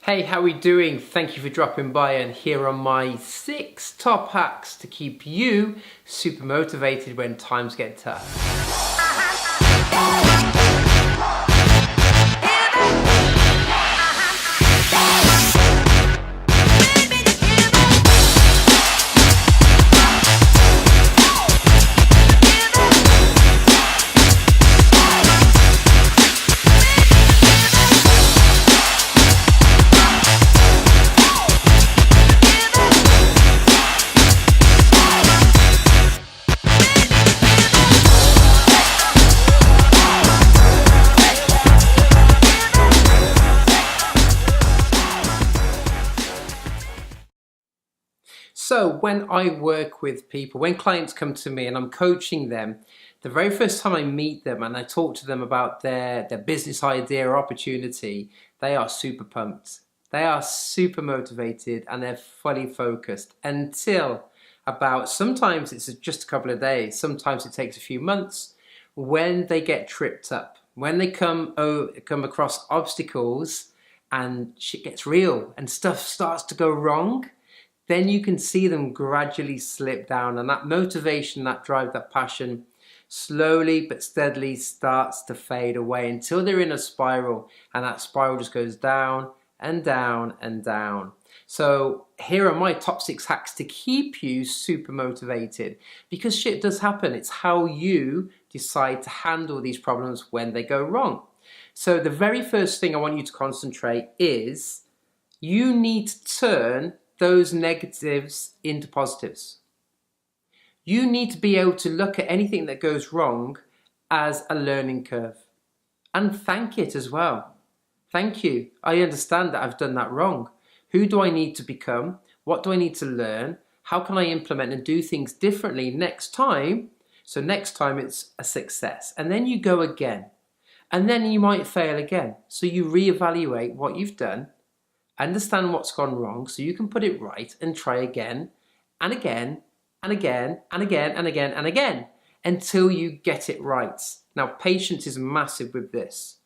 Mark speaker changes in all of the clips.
Speaker 1: Hey, how are we doing? Thank you for dropping by, and here are my 6 top hacks to keep you super motivated when times get tough. So when I work with people, when clients come to me and I'm coaching them, the very first time I meet them and I talk to them about their business idea or opportunity, they are super pumped. They are super motivated and they're fully focused until about, sometimes it's just a couple of days, sometimes it takes a few months, when they get tripped up, when they come across obstacles and shit gets real and stuff starts to go wrong. Then you can see them gradually slip down, and that motivation, that drive, that passion slowly but steadily starts to fade away until they're in a spiral, and that spiral just goes down and down and down. So here are my top 6 hacks to keep you super motivated, because shit does happen. It's how you decide to handle these problems when they go wrong. So the very first thing I want you to concentrate is you need to turn those negatives into positives. You need to be able to look at anything that goes wrong as a learning curve and thank it as well. Thank you. I understand that I've done that wrong. Who do I need to become? What do I need to learn? How can I implement and do things differently next time? So next time it's a success. And then you go again. And then you might fail again. So you reevaluate what you've done, understand what's gone wrong so you can put it right and try again and again and again and again and again and again until you get it right. Now, patience is massive with this.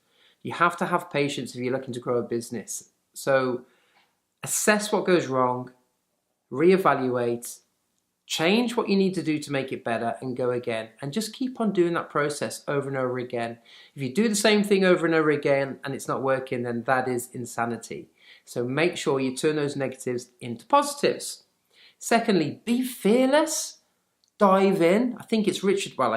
Speaker 1: You have to have patience if you're looking to grow a business. So assess what goes wrong, reevaluate, change what you need to do to make it better, and go again. And just keep on doing that process over and over again. If you do the same thing over and over again and it's not working, then that is insanity. So make sure you turn those negatives into positives. Secondly, be fearless. Dive in. I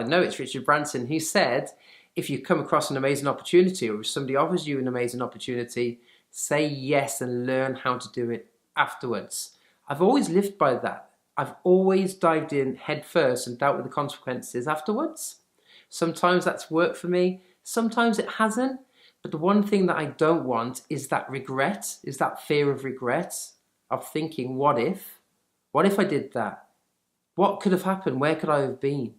Speaker 1: know it's Richard Branson who said, if you come across an amazing opportunity or if somebody offers you an amazing opportunity, say yes and learn how to do it afterwards. I've always lived by that. I've always dived in head first and dealt with the consequences afterwards. Sometimes that's worked for me, sometimes it hasn't. But the one thing that I don't want is that regret, is that fear of regret, of thinking, what if? What if I did that? What could have happened? Where could I have been?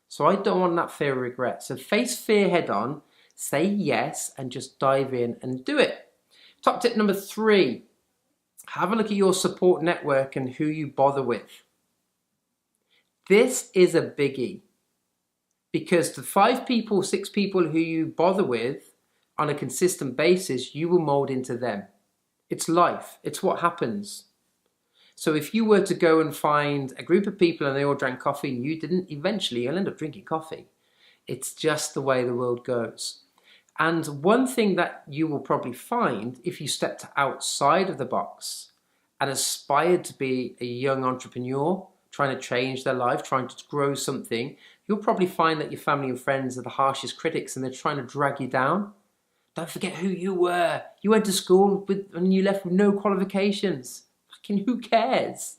Speaker 1: So I don't want that fear of regret. So face fear head on, say yes, and just dive in and do it. Top tip number 3, have a look at your support network and who you bother with. This is a biggie, because the 5 people, 6 people who you bother with on a consistent basis, you will mold into them. It's life. It's what happens. So if you were to go and find a group of people and they all drank coffee and you didn't, eventually you'll end up drinking coffee. It's just the way the world goes. And one thing that you will probably find if you stepped outside of the box and aspired to be a young entrepreneur, trying to change their life, trying to grow something, you'll probably find that your family and friends are the harshest critics and they're trying to drag you down. Don't forget who you were. You went to school and you left with no qualifications. Fucking who cares?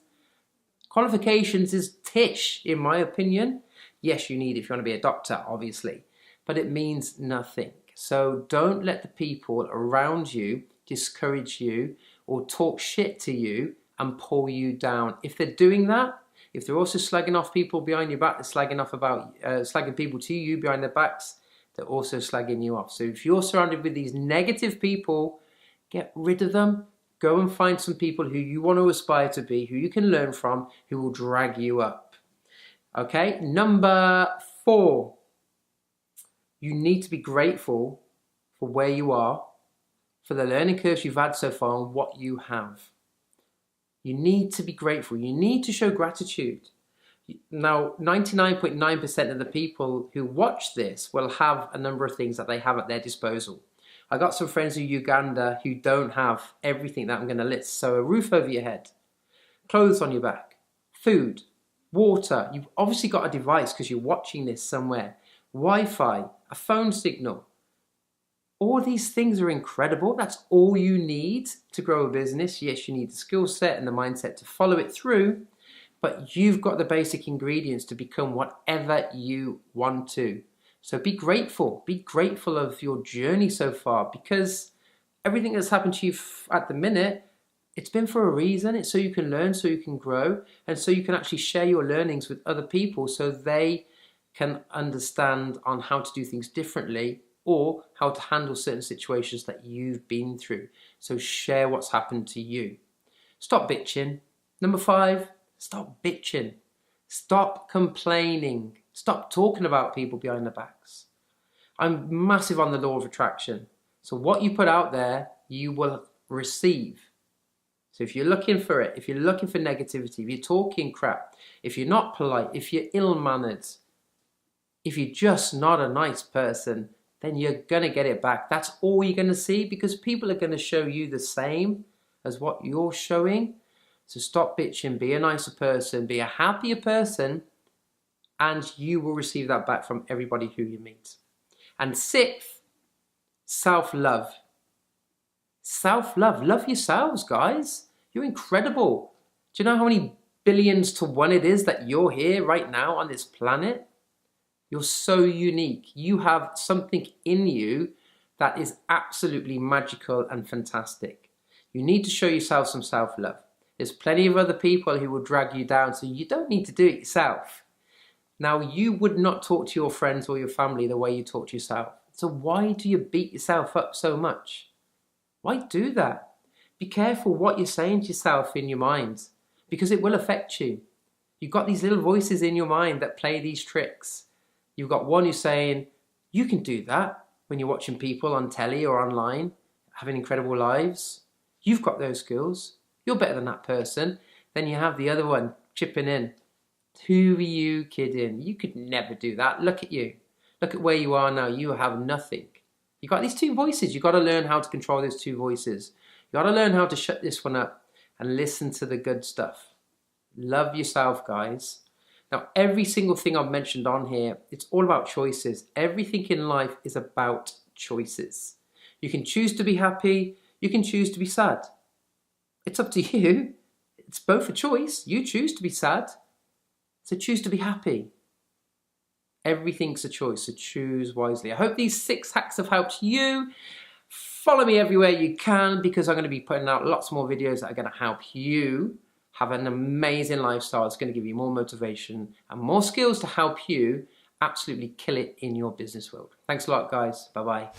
Speaker 1: Qualifications is tish, in my opinion. Yes, you need it if you want to be a doctor, obviously, but it means nothing. So don't let the people around you discourage you or talk shit to you and pull you down. If they're doing that, if they're also slagging off people behind your back, they're slagging people to you behind their backs, they're also slagging you off. So if you're surrounded with these negative people, get rid of them. Go and find some people who you want to aspire to be, who you can learn from, who will drag you up. Okay, number 4. You need to be grateful for where you are, for for the learning curves you've had so far and what you have. You need to be grateful. You need to show gratitude. Now, 99.9% of the people who watch this will have a number of things that they have at their disposal. I got some friends in Uganda who don't have everything that I'm going to list. So a roof over your head, clothes on your back, food, water. You've obviously got a device because you're watching this somewhere. Wi-Fi, a phone signal. All these things are incredible. That's all you need to grow a business. Yes, you need the skill set and the mindset to follow it through, but you've got the basic ingredients to become whatever you want to. So be grateful. Be grateful of your journey so far, because everything that's happened to you at the minute, it's been for a reason. It's so you can learn, so you can grow, and so you can actually share your learnings with other people so they can understand on how to do things differently or how to handle certain situations that you've been through. So share what's happened to you. Stop bitching. Number 5, stop bitching. Stop complaining. Stop talking about people behind their backs. I'm massive on the law of attraction. So what you put out there, you will receive. So if you're looking for it, if you're looking for negativity, if you're talking crap, if you're not polite, if you're ill-mannered, if you're just not a nice person, then you're going to get it back. That's all you're going to see, because people are going to show you the same as what you're showing. So stop bitching, be a nicer person, be a happier person, and you will receive that back from everybody who you meet. And 6th, self-love. Self-love. Love yourselves, guys. You're incredible. Do you know how many billions to one it is that you're here right now on this planet? You're so unique. You have something in you that is absolutely magical and fantastic. You need to show yourself some self-love. There's plenty of other people who will drag you down, so you don't need to do it yourself. Now, you would not talk to your friends or your family the way you talk to yourself. So why do you beat yourself up so much? Why do that? Be careful what you're saying to yourself in your mind, because it will affect you. You've got these little voices in your mind that play these tricks. You've got one who's saying, you can do that, when you're watching people on telly or online having incredible lives. You've got those skills. You're better than that person. Then you have the other one chipping in. Who are you kidding? You could never do that. Look at you. Look at where you are now. You have nothing. You've got these 2 voices. You've got to learn how to control those 2 voices. You've got to learn how to shut this one up and listen to the good stuff. Love yourself, guys. Now, every single thing I've mentioned on here, it's all about choices. Everything in life is about choices. You can choose to be happy. You can choose to be sad. It's up to you. It's both a choice. You choose to be sad, so choose to be happy. Everything's a choice, so choose wisely. I hope these 6 hacks have helped you. Follow me everywhere you can, because I'm going to be putting out lots more videos that are going to help you have an amazing lifestyle. It's going to give you more motivation and more skills to help you absolutely kill it in your business world. Thanks a lot, guys. Bye-bye.